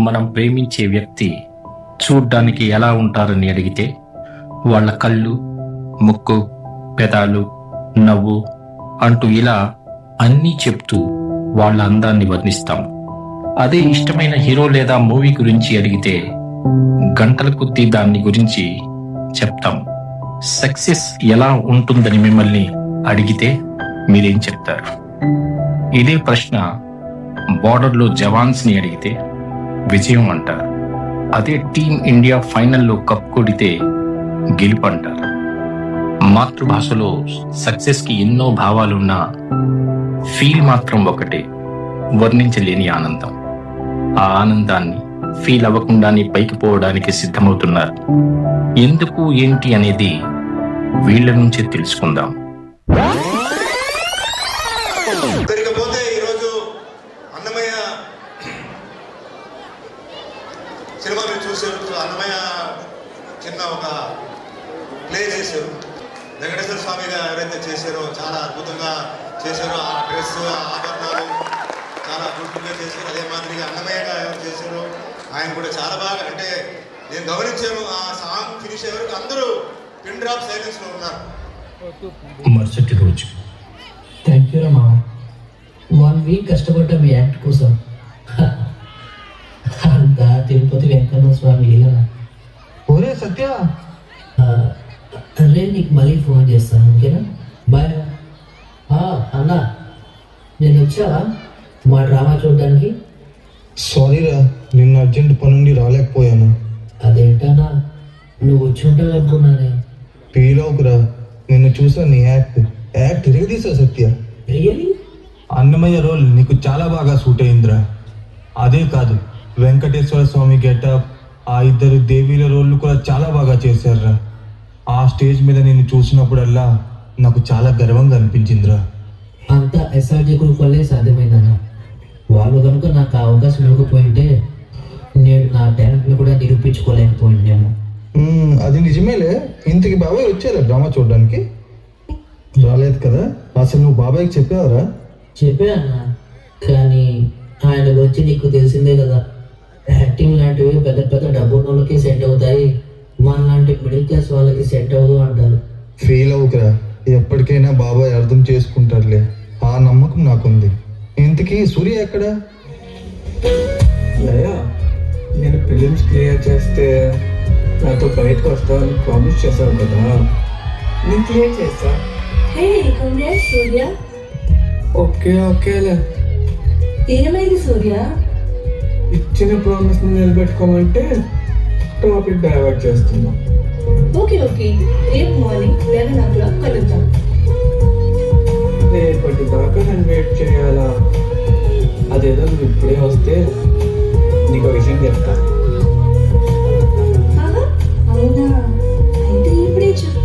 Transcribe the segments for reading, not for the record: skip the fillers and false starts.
మనం ప్రేమించే వ్యక్తి చూడ్డానికి ఎలా ఉంటారని అడిగితే వాళ్ళ కళ్ళు, ముక్కు, పెదాలు, నవ్వు అంటూ ఇలా అన్నీ చెప్తూ వాళ్ళ అందాన్ని వర్ణిస్తాం. అదే ఇష్టమైన హీరో లేదా మూవీ గురించి అడిగితే గంటల కొద్దీ దాన్ని గురించి చెప్తాం. సక్సెస్ ఎలా ఉంటుందని మిమ్మల్ని అడిగితే మీరేం చెప్తారు? ఇదే ప్రశ్న బార్డర్లో జవాన్స్ ని అడిగితే విజయం అంటారు. అదే టీం ఇండియా ఫైనల్లో కప్ కొడితే గెలుపు అంటారు. మాతృభాషలో సక్సెస్ కి ఎన్నో భావాలున్నా ఫీల్ మాత్రం ఒకటే, వర్ణించలేని ఆనందం. ఆ ఆనందాన్ని ఫీల్ అవ్వకుండానే పైకి పోవడానికి సిద్ధమవుతున్నారు. ఎందుకు ఏంటి అనేది వీళ్ళ నుంచే తెలుసుకుందాం. ఇకపోతే ఈరోజు అన్నమయ్య సినిమా మీరు చూసారు. అన్నమయ్య చిన్న ఒక ప్లే చేశారు. వెంకటేశ్వర స్వామిగా ఎవరైతే చేశారో చాలా అద్భుతంగా చేశారో. ఆ డ్రెస్, ఆభరణాలు చాలా అద్భుతంగా చేశారు. అదే మాదిరిగా అన్నమయ్యగా ఎవరు చేశారో ఆయన కూడా చాలా బాగా, అంటే నేను గమనించాను. ఆ సాంగ్ ఫినిష్ అయ్యే వరకు అందరూ పిన్ డ్రాప్ సైలెన్స్ లో ఉన్నారు. మరుసటి రోజు థ్యాంక్ యూ రమా. 1 వీక్ కష్టపడ్డా మీ యాక్ట్ కోసం. అంతా తిరుపతి వెంకన్న స్వామి లీలా. ఒరే సత్య, అరే నీకు మళ్ళీ ఫోన్ చేస్తాను, ఓకేనా? బాయ్. అన్నా, నేను వచ్చావా మా డ్రామా చూడడానికి? సారీరా, నిన్న అర్జెంట్ పని నుండి రాలేకపోయాను. అదేంటన్నా, నువ్వు వచ్చి ఉంటావు అనుకున్నానే. ఫీల్ అవుకురా, నిన్ను చూసా. నీ యాక్ట్ తిరిగితీసా సత్య. రియలీ? అన్నమయ్య రోల్ నీకు చాలా బాగా సూట్ అయిందిరా. అదే కాదు, వెంకటేశ్వర స్వామి గెటప్, ఆ ఇద్దరు దేవీల రోళ్ళు కూడా చాలా బాగా చేశారురా. ఆ స్టేజ్ మీద నిన్ను చూసినప్పుడల్లా నాకు చాలా గర్వంగా అనిపించిందిరా. అంతా ఎస్ఆర్జీ గ్రూప్ వల్లే సాధ్యమైందన్న. వాళ్ళు కనుక నాకు ఆ అవకాశం ఇవ్వకపోయింటే నేను నా టాలెంట్ని కూడా నిరూపించుకోలేకపోయిందేమో. అది నిజమేలే. ఇంతకి బాబాయ్ వచ్చారా డ్రామా చూడడానికి? రాలేదు కదా. అసలు నువ్వు బాబాయ్కి చెప్పావరా? చెప్పా అన్న, కానీ ఆయన గురించి నీకు తెలిసిందే కదా. యాక్టింగ్ లాంటివి పెద్ద పెద్ద డబ్బు వాళ్ళకి సెట్ అవుతాయి, మన లాంటి మిడిల్ క్లాస్ వాళ్ళకి సెట్ అవ్వదు అంటారు. ఫీల్ అవుకురా, ఎప్పటికైనా బాబాయ్ అర్థం చేసుకుంటారులే. ఆ నమ్మకం నాకుంది. ఇంతకీ సూర్య ఎక్కడ? లయా, నేను ఫిలిమ్స్ క్లియర్ చేస్తే నాతో బయటకు వస్తానని ప్రామిస్ చేశావు కదా, నేను క్లియర్ చేస్తా. హే కంగ్రాట్స్ సూర్య. ఓకేలే. ఏమైంది సూర్య? ఇచ్చిన ప్రామిస్ నిలబెట్టుకోమంటే టాపిక్ డైవర్ట్ చేస్తున్నా. ఓకే, రేపు మార్నింగ్ 11 o'clock కలుద్దాం. రేపటి దాకా నేను వెయిట్ చేయాలా? అదేదో నువ్వు ఇప్పుడే వస్తే నీకు ఒక విషయం చెప్తా. అవునా? అయితే ఇప్పుడే చెప్పు.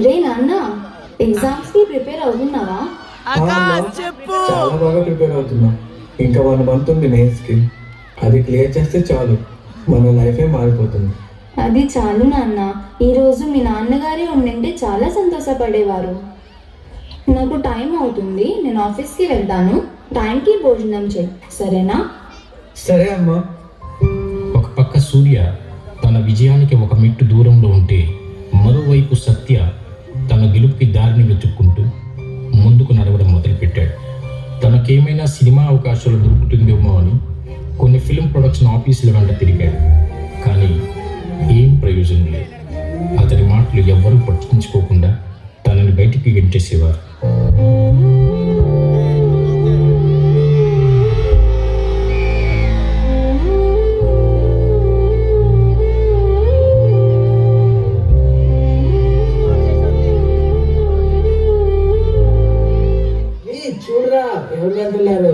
రే నాన్న, ఎగ్జామ్స్ కి ప్రిపేర్ అవుతున్నావా? చాలా బాగా ప్రిపేర్ అవుతున్నా. ఇంకా 1 month ఉంది మెయిన్స్ కి. అది క్లియర్ చేస్తే చాలు, మన లైఫే మారిపోతుంది. అది చాలు నాన్న. ఈరోజు మీ నాన్నగారే ఉండింటే చాలా సంతోషపడేవారు. నాకు టైం అవుతుంది, నేను ఆఫీస్కి వెళ్తాను. టైంకి భోజనం చేయి, సరేనా? సరే అమ్మా. ఒక పక్క సూర్య తన విజయానికి ఒక మెట్టు దూరంలో ఉంటే, మరోవైపు సత్య తన గెలుపుకి దారిని వెతుక్కుంటూ ముందుకు నడవడం మొదలుపెట్టాడు. తనకేమైనా సినిమా అవకాశాలు దొరుకుతుందేమో అని కొన్ని ఫిల్మ్ ప్రొడక్షన్ ఆఫీసుల వెంట తిరిగాడు. కానీ ఏం ప్రయోజనం లేదు. అతని మాటలు ఎవ్వరూ పట్టించుకోకుండా తనని బయటికి గెంటేసేవారు. చూడరా ఎవరు అంటున్నారు?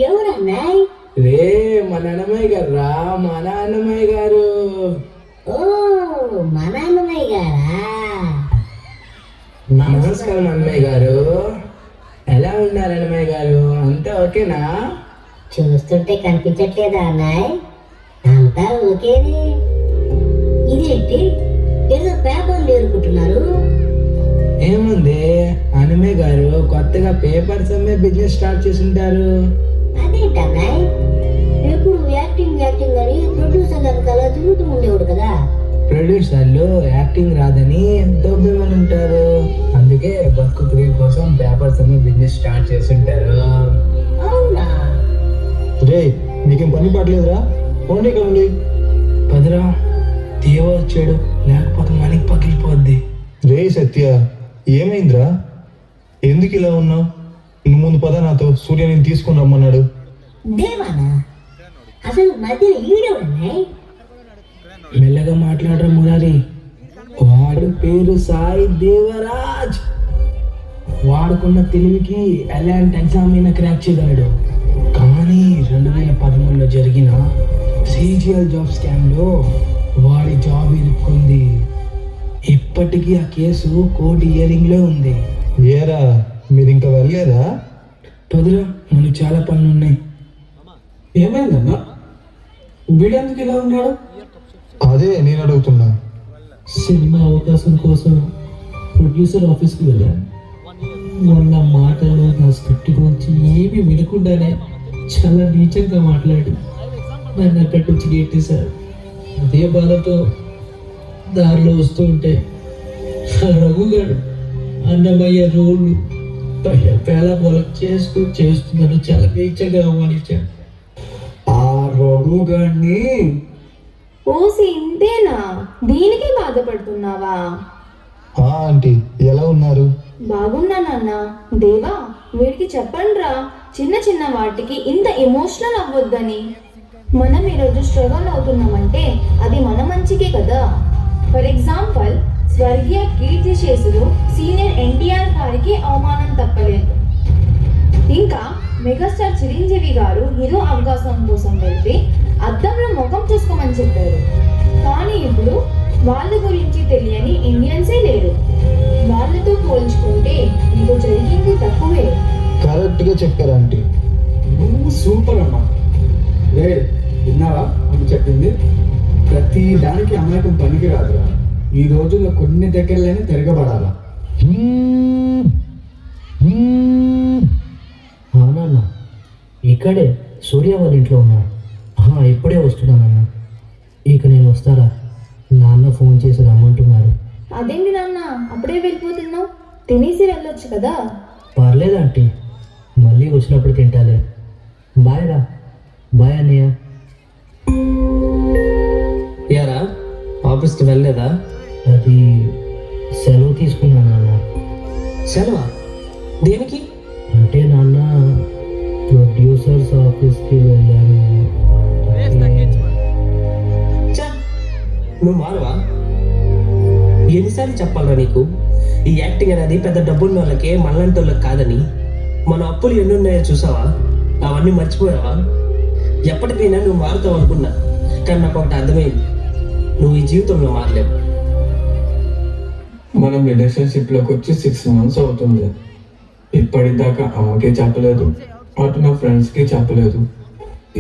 ఎవరన్నాయ్? రే మన అన్నమయ్య గారు రా, మన అన్నమయ్య గారు. ఓ మన అన్నమయ్య గారా? నమస్కారం అన్నమయ్య గారు. ఎలా ఉన్నారు అన్నమయ్య గారు? అంతా ఓకేనా? చూస్తుంటే కనిపించట్లేదా అన్నాయ్? అంతా ఓకేనే. ఇదేంటి ఏదో పేపర్లు ఏరుకుంటున్నారు? ఏముంది అన్నమయ్య గారు కొత్తగా పేపర్స్ అమ్మే బిజినెస్ స్టార్ట్ చేసింటారు. అదేంటన్నాయ్? ఎప్పుడు యాక్టింగ్ యాక్టింగ్ అని ప్రొడ్యూసర్ వెనకాల తిరుగుతూ ఉండేవాడు కదా. ప్రొడ్యూసర్లు యాక్టింగ్ రాదని దొబ్బేమని ఉంటారు. అందుకే బతుకు క్రీమ్ కోసం పేపర్స్ అమ్మే బిజినెస్ స్టార్ట్ చేసింటారు. అవునా? రే నీకేం పని పడలేదురా? పోనీ కదండి. పదరా దేవ వచ్చాడు, లేకపోతే మనకి పగిలిపోద్ది. రే సత్య, ఏమైందిరా? ఎందుకు ఇలా ఉన్నావు? నువ్వు ముందు పద నాతో, సూర్య నేను తీసుకుని రమ్మన్నాడు. దేవానా? అసలు మధ్యలో ఈడెవడన్నాయ్? మెల్లగా మాట్లాడరా మురారి. వాడి పేరు సాయి దేవరాజ్. వాడుకున్న తెలివికి ఎలాంటి ఎగ్జామ్ అయినా క్రాక్ చేయగలడు. కానీ 2013లో జరిగిన CGL జాబ్ స్కామ్లో వాడి జాబ్ ఇరుక్కుంది. ఇప్పటికీ ఆ కేసు కోర్టు హియరింగ్లో ఉంది. ఏరా మీరు ఇంకా వెళ్ళలేదా? పదురా మనకు చాలా పనులు ఉన్నాయి. ఏమైందన్నా? వీడెందుకు ఇలా ఉన్నాడు? అదే నేను అడుగుతున్నా. సినిమా అవకాశం కోసం ప్రొడ్యూసర్ ఆఫీస్కి వెళ్ళాను. మొన్న మాటలు నా స్క్రిప్ట్ గురించి ఏమీ వినకుండానే చాలా నీచంగా మాట్లాడి నన్ను అక్కడి నుంచి గెట్టేశారు. అదే బాధతో దారిలో వస్తూ ఉంటే రఘుగాడు అన్నమయ్య రోడ్లు పేలబోలం చేస్తూ నన్ను చాలా నీచంగా అవమానించాడు. ఆ రఘు గారిని ఓసి ఇంతేనా? దీనికి బాధపడుతున్నావా? ఆంటీ ఎలా ఉన్నారు? బాగున్నా నాన్న. దేవా వీడికి చెప్పండిరా, చిన్న చిన్న వాటికి ఇంత ఎమోషనల్ అవ్వద్దని. మనం ఈరోజు స్ట్రగల్ అవుతున్నామంటే అది మన మంచికే కదా. ఫర్ ఎగ్జాంపుల్, స్వర్గీయ కీర్తి శేషులు సీనియర్ NTR గారికి అవమానం తప్పలేదు. ఇంకా మెగాస్టార్ చిరంజీవి గారు హీరో అవకాశం కోసం వెళ్తే అద్దంలో ముఖం చూసుకోమని చెప్పారు. కానీ ఇప్పుడు వాళ్ళ గురించి తెలియని ఇండియన్సే లేరు. వాళ్ళతో పోల్చుకుంటే నీకు జరిగింది తక్కువే. కరెక్ట్గా చెప్పారు ఆంటీ. సూపర్ అమ్మా. రే విన్నావా అని చెప్పింది? ప్రతి దానికి అమాయకం పనికి రాదురా. ఈ రోజుల్లో కొన్ని దగ్గరలోనే తిరగబడాలా. నాన్న ఇక్కడే సూర్య వాళ్ళ ఇంట్లో ఉన్నాడు. ఇప్పుడే వస్తున్నానన్న. ఇక నేను వస్తారా? నాన్న ఫోన్ చేసి రమ్మంటున్నారు. అదేంటి నాన్న అప్పుడే వెళ్ళిపోతున్నావు? తినేసి వెళ్ళొచ్చు కదా. పర్లేదు ఆంటీ, మళ్ళీ వచ్చినప్పుడు తింటాలే. బాయ్ రా. బాయ్ అన్నయ్య. యారా ఆఫీస్కి వెళ్ళలేదా? అది సెలవు తీసుకున్నాను నాన్న. సెలవా? దేనికి? అంటే నాన్న ప్రొడ్యూసర్స్ ఆఫీస్కి వెళ్ళాను. ఛ, నువ్వు మారవా? ఎన్నిసార్లు చెప్పాలరా నీకు? ఈ యాక్టింగ్ అనేది పెద్ద డబ్బున్న వాళ్ళకే, మనలాంటి వాళ్ళకి కాదని. మన అప్పులు ఎన్ని ఉన్నాయో చూసావా? అవన్నీ మర్చిపోయావా? ఎప్పటికైనా నువ్వు మారుతావు అనుకున్నా, కానీ నాకు ఒకటి అర్థమైంది, నువ్వు ఈ జీవితంలో మారలేవు. మనం రిలేషన్షిప్లోకి వచ్చి 6 months అవుతుంది. ఇప్పటిదాకా అమ్మకి చెప్పలేదు, అటు నా ఫ్రెండ్స్కి చెప్పలేదు.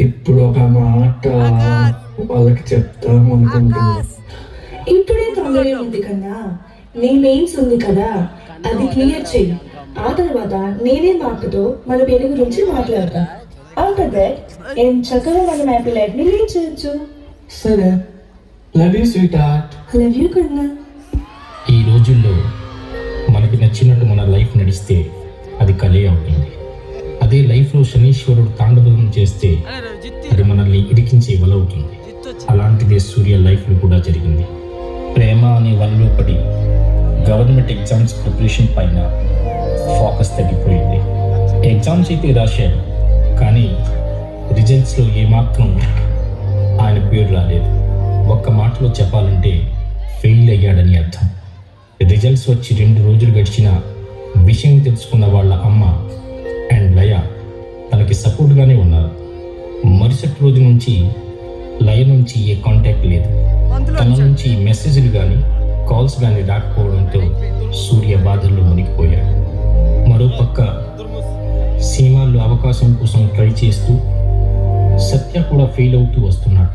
ఇప్పుడు ఒక మాట వాళ్ళకి చెప్తాం అనుకుంటున్నా. ఇప్పుడే తొందర ఉంది కదా, నీ మెయిన్స్ ఉంది కదా, అది క్లియర్ చెయ్యి. ఆ తర్వాత నేనే మా అక్కతో మన పెళ్లి గురించి మాట్లాడతా. ఆఫ్టర్ దట్ ఏం చక్కగా మన హ్యాపీ లైఫ్ని లీడ్ చేయొచ్చు. సరే, love you sweet heart. Love you కన్నా. ఈ రోజుల్లో మనకి నచ్చినట్టు మన లైఫ్ నడిస్తే అది కలే అవుతుంది. అదే లైఫ్లో శనీశ్వరుడు తాండవం చేస్తే అది మనల్ని ఇరికించే వల అవుతుంది. అలాంటిదే సూర్య లైఫ్లో కూడా జరిగింది. ప్రేమ అనే వలలో పడి గవర్నమెంట్ ఎగ్జామ్స్ ప్రిపరేషన్ పైన ఫోకస్ తగ్గిపోయింది. ఎగ్జామ్స్ అయితే రాశాడు, కానీ రిజల్ట్స్లో ఏమాత్రం ఆయన పేరు రాలేదు. ఒక్క మాటలో చెప్పాలంటే ఫెయిల్ అయ్యాడని అర్థం. రిజల్ట్స్ వచ్చి 2 రోజులు గడిచిన విషయం తెలుసుకున్న వాళ్ళ అమ్మ అండ్ లయ తనకి సపోర్ట్గానే ఉన్నారు. మరుసటి రోజు నుంచి లయ నుంచి ఏ కాంటాక్ట్ లేదు. తన నుంచి మెసేజ్లు కానీ కాల్స్ కానీ రాకపోవడంతో సూర్య బాధల్లో మునిగిపోయాడు. మరోపక్క సినిమాల్లో అవకాశం కోసం ట్రై చేస్తూ సత్య కూడా ఫెయిల్ అవుతూ వస్తున్నాడు.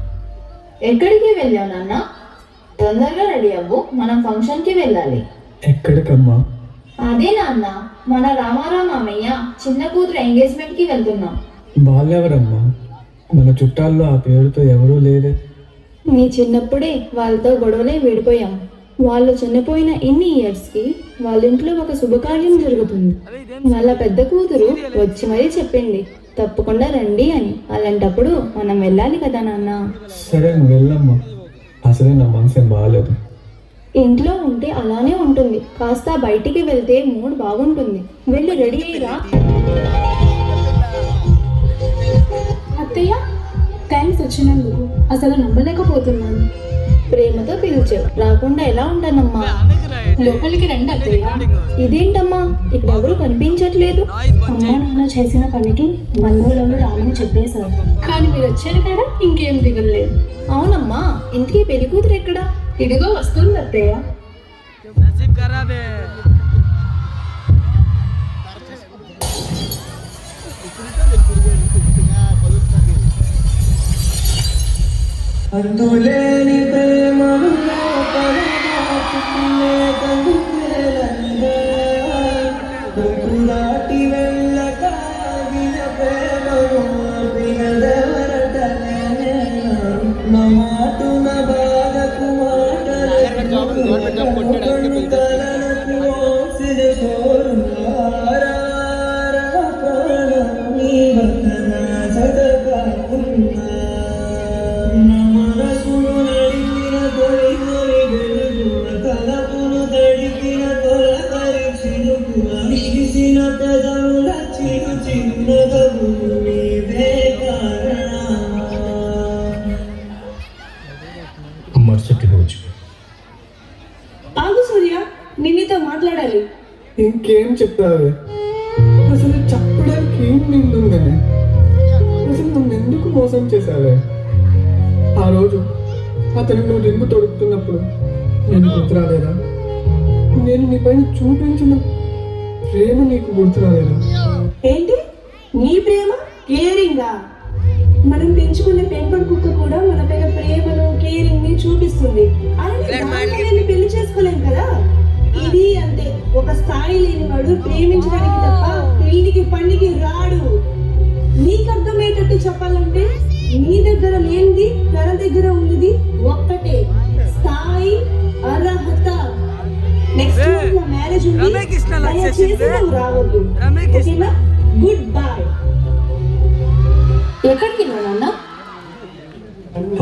ఎక్కడికి వెళ్ళావు నాన్న? తొందరగా రెడీ అవ్వు, మనం ఫంక్షన్కి వెళ్ళాలి. ఎక్కడికమ్మా? అదే నాన్న, మన రామారావు మామయ్య చిన్న కూతురు ఎంగేజ్మెంట్కి వెళ్తున్నాం. వాళ్ళెవరమ్మా? మన చుట్టాల్లో ఆ పేరుతో ఎవరూ లేరే. మీ చిన్నప్పుడే వాళ్ళతో గొడవలే విడిపోయాం. వాళ్ళు చనిపోయిన ఇన్ని ఇయర్స్కి వాళ్ళ ఇంట్లో ఒక శుభకార్యం జరుగుతుంది. వాళ్ళ పెద్ద కూతురు వచ్చి మరీ చెప్పింది తప్పకుండా రండి అని. అలాంటప్పుడు మనం వెళ్ళాలి కదా నాన్న. సరే, నువ్వు వెళ్ళమ్మా. అసలే నా మనసు ఏం బాగాలేదు. ఇంట్లో ఉంటే అలానే ఉంటుంది, కాస్త బయటికి వెళ్తే మూడ్ బాగుంటుంది. వెళ్ళి రెడీ అయ్యిరా. అత్తయ్య, థ్యాంక్స్ వచ్చినందుకు. అసలు నమ్మలేకపోతున్నాను. ప్రేమతో పిలిచావు, రాకుండా ఎలా ఉంటానమ్మా? లోపలికి రండి అత్తయ్య. ఇదేంటమ్మా, ఇక్కడ ఎవరు కనిపించట్లేదు? అమ్మా నాన్న చేసిన పనికి బంధువులను రామని చెప్పేశారు, కానీ మీరు వచ్చారు కదా, ఇంకేం దిగలేదు. అవునమ్మా, ఇంటికి పెళ్లి కూతురు ఎక్కడా? ఇదిగో వస్తుంది అత్తయ్య. అందులేని ప్రేమను దాటి వెళ్ళకాగిన ప్రేమను మాటున బాధకు మాటలకు తలనకు మరుసటి రోజు ఆగు సూర్య, నిన్నుతో మాట్లాడాలి. ఇంకేం చెప్తావే? అసలు చెప్పడానికి ఏం నిండుందని. అసలు నన్ను ఎందుకు మోసం చేశావే? ఆ రోజు అతను నువ్వు రింగు తొడుగుతున్నప్పుడు నేను గుర్తురాలేదా? నేను నీ పైన చూపించిన ప్రేమ నీకు గుర్తురాలేదా? ఏంటి నీ ప్రేమ? కేరింగా? మనం పెంచుకునే పెంపుడు కుక్క కూడా మన పైన ప్రేమను కేరింగ్ ని చూపిస్తుంది. అలానే పెళ్లి చేసుకోలేం కదా. ఇది అంతే, ఒక స్థాయి లేనివాడు ప్రేమించడానికి తప్ప పెళ్లికి పండికి రాడు. నీకు అర్థమయ్యేటట్టు చెప్పాలంటే నీ దగ్గర లేనిది తన దగ్గర ఉన్నది ఒక్కటే, స్థాయి, అర్హత. నెక్స్ట్ మంత్ నా మ్యారేజ్ ఉంది, దయచేసి నువ్వు రావద్దు. ఓకేనా? Good bye. ఎక్కడికి నాన్న?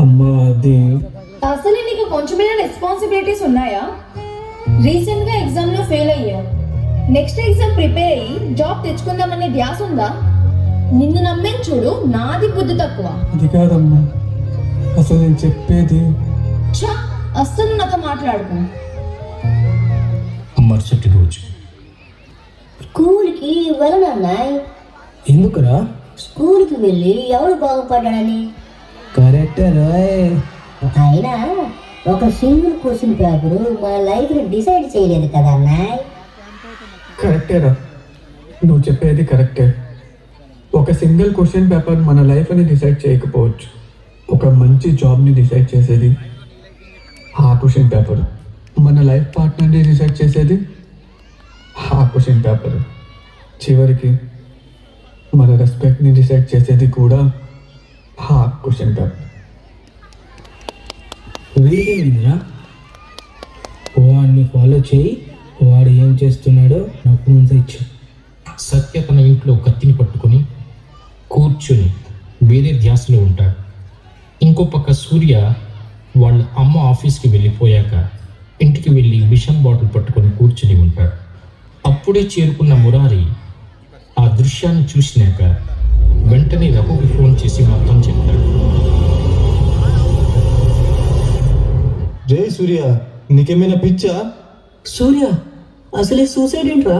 అమ్మా, అది అసలు నీకు కొంచెమైనా రెస్పాన్సిబిలిటీస్ ఉన్నాయా? రీసెంట్ గా ఎగ్జామ్ లో ఫెయిల్ అయ్యావు. నెక్స్ట్ ఎగ్జామ్ ప్రిపేర్ అయ్యి జాబ్ తెచ్చుకుందామనే ధ్యాస ఉందా? నిన్ను నమ్మేం చూడు, నాది బుద్ధి తక్కువ. అది కాదమ్మా, అసలు నేను చెప్పేది. ఛా, అస్సలు నాతో మాట్లాడుకో. మరుసటి రోజు స్కూల్కి వెళ్ళనన్నాయ్. ఎందుకురా? స్కూల్కి వెళ్ళి ఎవరు బాగుపడ్డాడని. కరెక్టర్. అయినా ఒక సింగిల్ క్వశ్చన్ పేపర్ మన లైఫ్ని డిసైడ్ చేయలేదు కదా అన్నాయ్. కరెక్టేరా, నువ్వు చెప్పేది కరెక్టే. ఒక సింగిల్ క్వశ్చన్ పేపర్ మన లైఫ్ని డిసైడ్ చేయకపోవచ్చు. ఒక మంచి జాబ్ని డిసైడ్ చేసేది ఆ క్వశ్చన్ పేపర్. మన లైఫ్ పార్ట్నర్ని డిసైడ్ చేసేది ఆ క్వశ్చన్ పేపర్. చివరికి మన రెస్పెక్ట్ని డిసైడ్ చేసేది కూడా ఆ క్వశ్చన్ పేపర్. వీడిరా వాడిని ఫాలో చేయి, వాడు ఏం చేస్తున్నాడో నాకు ముందు ఇచ్చు. సత్య తన ఇంట్లో కత్తిని పట్టుకొని కూర్చుని వేరే ధ్యాసలో ఉంటాడు. ఇంకో పక్క సూర్య వాళ్ళ అమ్మ ఆఫీస్కి వెళ్ళిపోయాక ఇంటికి వెళ్ళి విషం బాటిల్ పట్టుకొని కూర్చుని ఉంటాడు. అప్పుడే చేరుకున్న మురారి ఆ దృశ్యాన్ని చూసినాక వెంటనే రఘుకి ఫోన్ చేసి మొత్తం చెప్తాడు. రే సూర్య, నీకేమైనా పిచ్చా? సూర్య అసలే సూసైడ్ ఏంట్రా?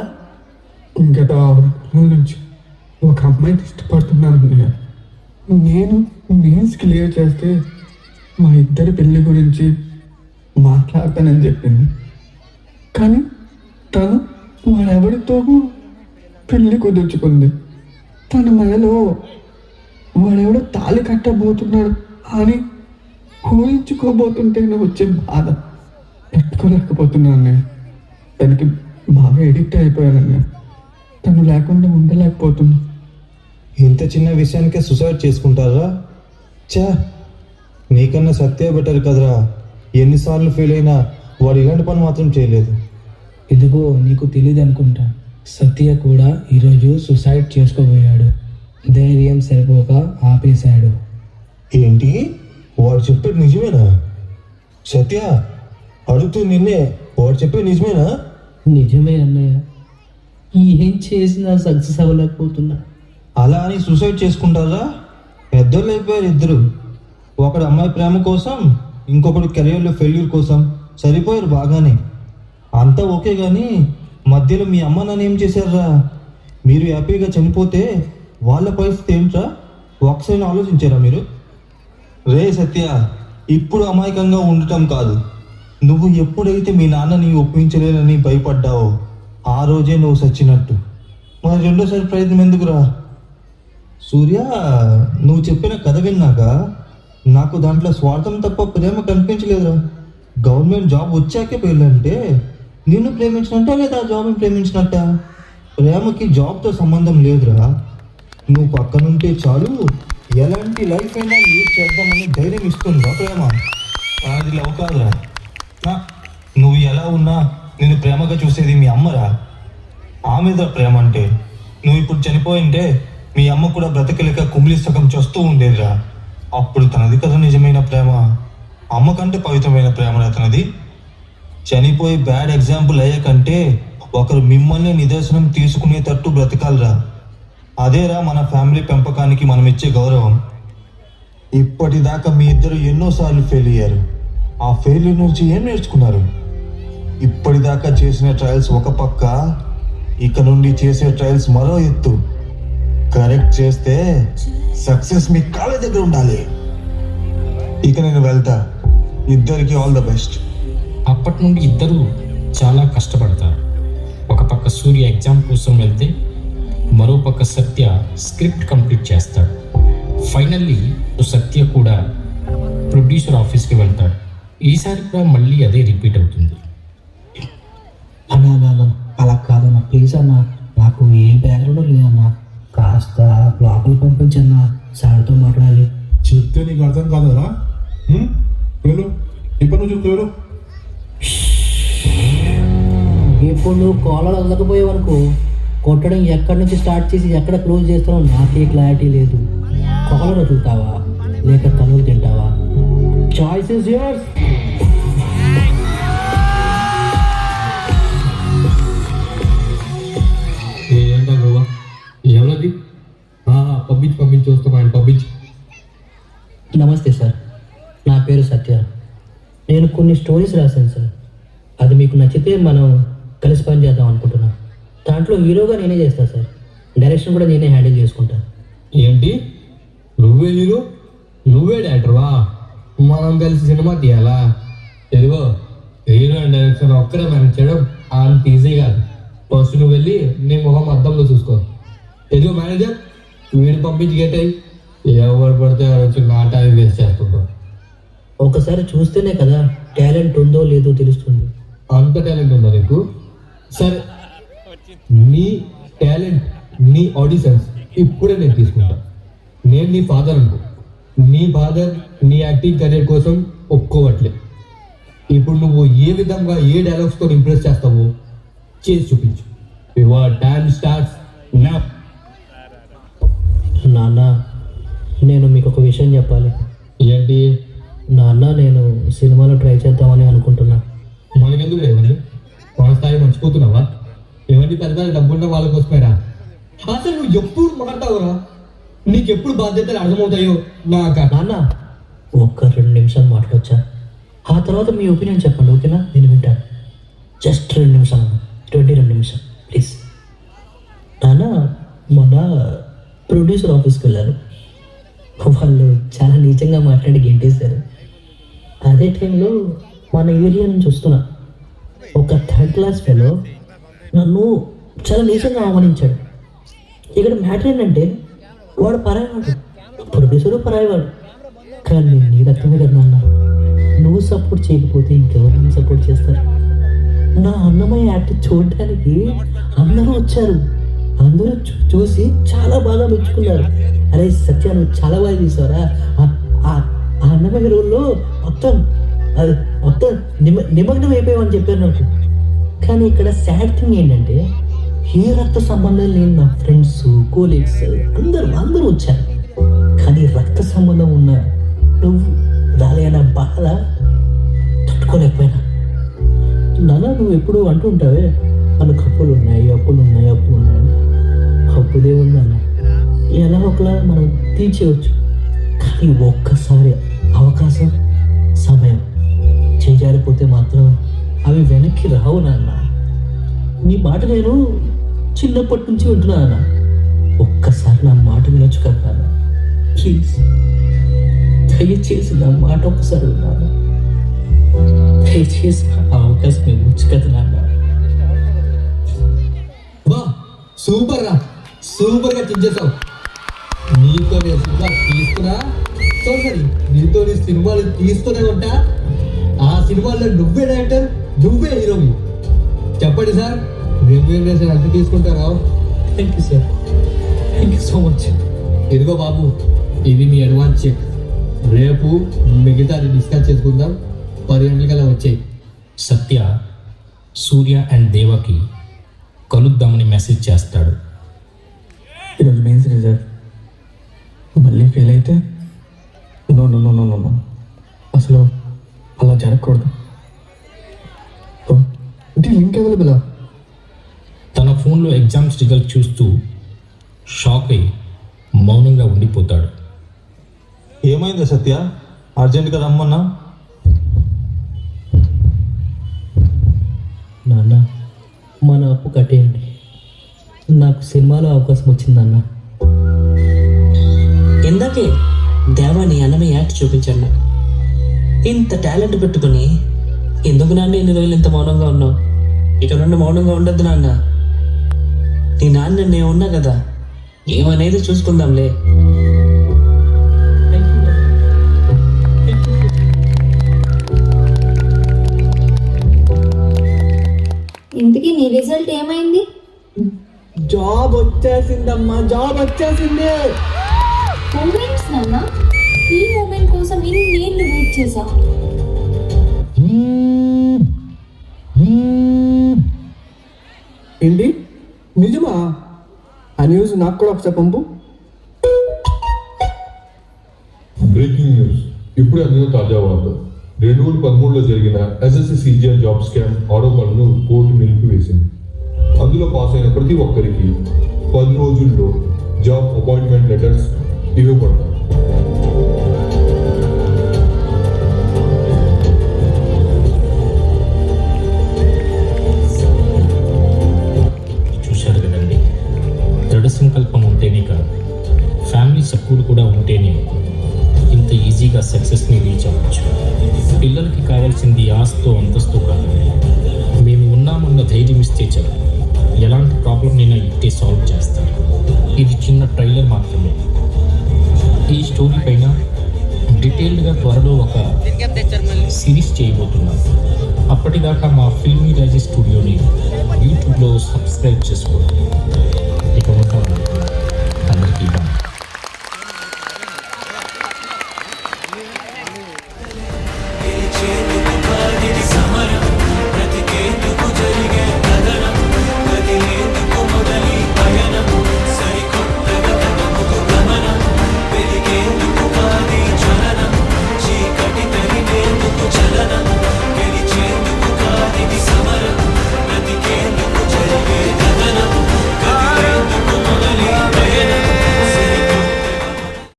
గత 6 నెలల నుంచి ఒక అమ్మాయిని ఇష్టపడుతున్నాను అన్నయ్య. నేను మెయిన్స్ క్లియర్ చేస్తే మా ఇద్దరి పెళ్లి గురించి మాట్లాడతానని చెప్పింది. కానీ తను వాడెవరితో పెళ్లి కుదుర్చుకుంది. తన మెడలో వాడెవడో తాళి కట్టబోతున్నాడు అని ఊహించుకోబోతుంటే వచ్చే బాధ పెట్టుకోలేకపోతున్నాను నేను. తనకి బాగా ఎడిక్ట్ అయిపోయానన్నా. తను లేకుండా ఉండలేకపోతున్నా. ఇంత చిన్న విషయానికే సుసైడ్ చేసుకుంటారా? చా, నీకన్నా సత్య బెటర్ కదరా. ఎన్నిసార్లు ఫెయిల్ అయినా వాడు ఇలాంటి పని మాత్రం చేయలేదు. ఇదిగో నీకు తెలియదు అనుకుంటా, సత్య కూడా ఈరోజు సుసైడ్ చేసుకోబోయాడు. ధైర్యం సరిపోక ఆపేశాడు. ఏంటి? వాడు చెప్పేది నిజమేనా? సత్య అడుగుతూ నిన్నే, వాడు చెప్పేది నిజమేనా? నిజమే అన్నయ్య, ఏం చేసినా సక్సెస్ అవ్వలేకపోతున్నా. అలా అని సూసైడ్ చేసుకుంటారా? పెద్దోళ్ళు అయిపోయారు ఇద్దరు. ఒకడు అమ్మాయి ప్రేమ కోసం, ఇంకొకడు కెరియర్లో ఫెయిల్యూర్ కోసం. సరిపోయారు బాగానే, అంతా ఓకే. కానీ మధ్యలో మీ అమ్మ నాన్న ఏం చేశారా? మీరు హ్యాపీగా చనిపోతే వాళ్ళ పరిస్థితి ఏంట్రా? ఒకసారి ఆలోచించారా మీరు? రే సత్య, ఇప్పుడు అమాయకంగా ఉండటం కాదు. నువ్వు ఎప్పుడైతే మీ నాన్నని ఒప్పించలేనని భయపడ్డావో ఆ రోజే నువ్వు చచ్చినట్టు. మరి రెండోసారి ప్రయత్నం ఎందుకురా? సూర్య, నువ్వు చెప్పిన కథ విన్నాక నాకు దాంట్లో స్వార్థం తప్ప ప్రేమ కనిపించలేదురా. గవర్నమెంట్ జాబ్ వచ్చాకే పెళ్ళంటే నిన్ను ప్రేమించినట్ట లేదా జాబ్ని ప్రేమించినట్ట? ప్రేమకి జాబ్తో సంబంధం లేదురా. నువ్వు పక్కనుంటే చాలు, ఎలాంటి లైఫ్ అయినా లీడ్ చేద్దామని ధైర్యం ఇస్తుందా ప్రేమ. అది లవ్ కాదురా. నువ్వు ఎలా ఉన్నా నేను ప్రేమగా చూసేది మీ అమ్మరా. ఆమెదా ప్రేమ అంటే. నువ్వు ఇప్పుడు చనిపోయింటే మీ అమ్మ కూడా బ్రతకలేక కుమిలిస్తకం చేస్తూ ఉండేదిరా. అప్పుడు తనది కదా నిజమైన ప్రేమ. అమ్మ కంటే పవిత్రమైన ప్రేమ తనది. చనిపోయి బ్యాడ్ ఎగ్జాంపుల్ అయ్యే కంటే ఒకరు మిమ్మల్ని నిదర్శనం తీసుకునేటట్టు బ్రతకాలరా. అదేరా మన ఫ్యామిలీ పెంపకానికి మనం ఇచ్చే గౌరవం. ఇప్పటిదాకా మీ ఇద్దరు ఎన్నోసార్లు ఫెయిల్ అయ్యారు. ఆ ఫెయిల్యూర్ నుంచి ఏం నేర్చుకున్నారు? ఇప్పటిదాకా చేసిన ట్రయల్స్ ఒక పక్క, ఇక నుండి చేసే ట్రయల్స్ మరో ఎత్తు. కరెక్ట్ చేస్తే సక్సెస్ మీ కాళ్ళ దగ్గర ఉండాలి. ఇక నేను వెళ్తా. ఇద్దరికి ఆల్ ద బెస్ట్. అప్పటి నుండి ఇద్దరు చాలా కష్టపడతారు. ఒక పక్క సూర్య ఎగ్జామ్ కోసం వెళ్తే మరో పక్క సత్య స్క్రిప్ట్ కంప్లీట్ చేస్తాడు. ఫైనల్లీ సత్య కూడా ప్రొడ్యూసర్ ఆఫీస్కి వెళ్తాడు. ఈసారి కూడా మళ్ళీ అదే రిపీట్ అవుతుంది. అన్నా అలా కాదన్నా, ప్లీజ్ అన్నా, నాకు ఏ బ్యాక్గ్రౌండ్ లేదన్నా, కాస్త లోపల పంపించన్నా, సార్తో మాట్లాడాలి. చెప్తే నీకు అర్థం కాదరా? వెళ్ళు, ఇప్పుడు నువ్వు చెప్పు. వెళ్ళు. ఇప్పుడు నువ్వు కాలర్ వదలకపోయావనుకో, కొట్టడం ఎక్కడి నుంచి స్టార్ట్ చేసి ఎక్కడ క్లోజ్ చేస్తావో నాకే క్లారిటీ లేదు. కాలర్ వదులుతావా లేక తనులు తింటావా? Choice is yours. ఏంటా గోవా ఎవరది? పంపించి వస్తాం, ఆయన పంపించి. నమస్తే సార్, నా పేరు సత్య. నేను కొన్ని స్టోరీస్ రాశాను సార్. అది మీకు నచ్చితే మనం కలిసి పని చేద్దాం అనుకుంటున్నాను. దాంట్లో హీరోగా నేనే చేస్తాను సార్. డైరెక్షన్ కూడా నేనే హ్యాండిల్ చేసుకుంటాను. ఏంటి, నువ్వే హీరో, నువ్వే డైరెక్టర్వా? మనం కలిసి సినిమా తీయాలా? ఇదిగో, హీరో అండ్ డైరెక్షన్ ఒక్కడే మేనేజ్ చేయడం అంత ఈజీ కాదు. ఫస్ట్ నువ్వు వెళ్ళి నీ మొహం అద్దంలో చూసుకో. ఇదిగో మేనేజర్, వీడు పంపించి గేట్ అయ్యి ఎవరు పడితే ఎవరు వచ్చి నా టైం వేస్ట్ చేస్తుంటారు. ఒకసారి చూస్తేనే కదా టాలెంట్ ఉందో లేదో తెలుస్తుంది. అంత టాలెంట్ ఉందా నీకు? సరే, నీ టాలెంట్, నీ ఆడిషన్స్ ఇప్పుడే నేను తీసుకుంటా. నేను నీ ఫాదర్ అనుకో, నీ ఫాదర్ నీ యాక్టింగ్ కెరీర్ కోసం ఒప్పుకోవట్లే. ఇప్పుడు నువ్వు ఏ విధంగా ఏ డైలాగ్స్తో ఇంప్రెస్ చేస్తావో చేసి చూపించు. Your time starts now. నాన్న, నేను మీకు ఒక విషయం చెప్పాలి. ఏంటి? నాన్న, నేను సినిమాలో ట్రై చేద్దామని అనుకుంటున్నా. మనకెందుకు లేదండి, మన స్థాయి మర్చిపోతున్నావా? ఇవన్నీ పెద్ద పెద్ద డబ్బున్న వాళ్ళ కోసమేరా. అసలు నువ్వు ఎప్పుడు మాట్లాడతావురా? నీకు ఎప్పుడు బాధ్యతలు అర్థమవుతాయో నాకు. నాన్న, ఒక్క 2 నిమిషాలు మాట్లాడొచ్చా? ఆ తర్వాత మీ ఒపీనియన్ చెప్పండి, ఓకేనా? నేను వింటాను. జస్ట్ 2 నిమిషాలు, 22 నిమిషాలు ప్లీజ్. నాన్న, మొన్న ప్రొడ్యూసర్ ఆఫీస్కి వెళ్ళారు. వాళ్ళు చాలా నీచంగా మాట్లాడి గెంటేశారు. అదే టైంలో మన ఏరియా నుంచి వస్తున్నా ఒక 3rd క్లాస్ ఫెలో నన్ను చాలా నీచంగా అవమానించాడు. ఇక్కడ మ్యాటర్ ఏంటంటే వాడు పరాయవాడు, ప్రొడ్యూసరు పరాయవాడు. కానీ నేను నీ రక్తమే కదా నాన్న. నువ్వు సపోర్ట్ చేయకపోతే ఇంకెవరైనా సపోర్ట్ చేస్తారు? నా అన్నమయ్య యాక్ట్ చూడడానికి అందరూ వచ్చారు. అందరూ చూసి చాలా బాగా మెచ్చుకున్నారు. అరే సత్య, నువ్వు చాలా బాగా తీసావరా. ఆ అన్నమయ్య రోల్లో మొత్తం నిమగ్నం అయిపోయామని చెప్పారు నాకు. కానీ ఇక్కడ సాడ్ థింగ్ ఏంటంటే ఏ రక్త సంబంధం లేని నా ఫ్రెండ్స్, కోలీగ్స్ అందరూ వచ్చారు. కానీ రక్త సంబంధం ఉన్న నువ్వు రాలేన బాధ తట్టుకోలేకపోయినా. నాన్న, నువ్వు ఎప్పుడు అంటూ ఉంటావే మనకు అప్పులు ఉన్నాయి. అప్పుదే ఉందన్న, ఎలా ఒకలా మనం తీర్చేయవచ్చు. కానీ ఒక్కసారి అవకాశం, సమయం చేజారిపోతే మాత్రం అవి వెనక్కి రావు నాన్న. నీ మాట నేను చిన్నప్పటి నుంచి వింటున్నా నాన్న. ఒక్కసారి నా మాట వినొచ్చు కదా నాన్న. ప్లీజ్ దయచేసి నా మాట ఒక్కసారి విన్నాను. దయచేసి ఆ అవకాశం ఇవ్వచ్చు కదా నాన్న. వా, సూపర్ రా, సూపర్గా చేసావు. నీతో నేను సినిమా తీస్తున్నా, సారీ నీతో నీ సినిమాలు తీస్తూనే ఉంటా. ఆ సినిమాల్లో నువ్వే డైరెక్టర్, నువ్వే హీరోవి. చెప్పండి సార్, రెమ్యూనరేషన్ ఎంత తీసుకుంటారా? Thank you sir, thank you so much. ఇదిగో బాబు, ఇది మీ అడ్వాన్స్ చెక్. రేపు మిగతా డిస్కస్ చేసుకుందాం. 10 గంటలకల్లా వచ్చాయి. సత్య సూర్య అండ్ దేవకి కలుద్దామని మెసేజ్ చేస్తాడు. ఈరోజు మెయిన్స్ రిజల్ట్ మళ్ళీ ఫెయిల్ అయితే నో, అసలు అలా జరగకూడదు. లింక్ అవైలబులా? తన ఫోన్లో ఎగ్జామ్స్ రిజల్ట్ చూస్తూ షాక్ అయి మౌనంగా ఉండిపోతాడు. ఏమైంది సత్య, అర్జెంటుగా రమ్మన్నా? నాన్న, మన అప్పు కట్టేయండి. నాకు సినిమాలో అవకాశం వచ్చిందన్న. ఇందాకే దేవాని అన్నమయ్య యాక్ట్ చూపించాను. ఇంత టాలెంట్ పెట్టుకుని ఎందుకు నాన్న ఇన్ని రోజులు ఇంత మౌనంగా ఉన్నావు? ఇక నుండి మౌనంగా ఉండొద్దు నాన్న. నీ నాన్న నేను ఉన్నా కదా, ఏమనేది చూసుకుందాంలే. ఇంతకీ నీ రిజల్ట్ ఏమైంది? జాబ్ వచ్చేసిందమ్మా, జాబ్ వచ్చేసింది. కంగ్రాట్స్ నాన్న, ఈ మూమెంట్ కోసం ఇన్నేళ్ళు వెయిట్ చేశా. ఏంటి నిజమా? ఆ న్యూస్ నాకు కూడా ఒకసారి పంపు. బ్రేకింగ్ న్యూస్, ఇప్పుడే అందిన తాజా వార్త. 2013లో జరిగిన ఎస్ఎస్సి సిజిఎల్ జాబ్ స్కామ్ ఆరోపణలను కోర్టు నిలిపివేసింది. అందులో పాస్ అయిన ప్రతి ఒక్కరికి 10 రోజుల్లో జాబ్ అపాయింట్మెంట్ లెటర్స్ ఇవ్వబడతాయి. చూశారు కదండి, దృఢ సంకల్పం ఉంటేనే కాదు, ఫ్యామిలీ సపోర్ట్ కూడా ఉంటేనే ఇంత ఈజీగా సక్సెస్ని రీచ్ అవ్వచ్చు. పిల్లలకి కావాల్సింది ఆస్తో అంతస్తు కాదు, మేము ఉన్నామన్న ధైర్యం ఇస్తే చాలు, ఎలాంటి ప్రాబ్లంనైనా ఇట్టే సాల్వ్ చేస్తారు. ఇది చిన్న ట్రైలర్ మాత్రమే. ఈ స్టోరీ పైన డీటెయిల్డ్గా త్వరలో ఒక సిరీస్ చేయబోతున్నాం. అప్పటిదాకా మా ఫిల్మీ రాజీ స్టూడియోని యూట్యూబ్లో సబ్స్క్రైబ్ చేసుకోండి. ఇక ఉంటాను. అందరికీ బాగుంది.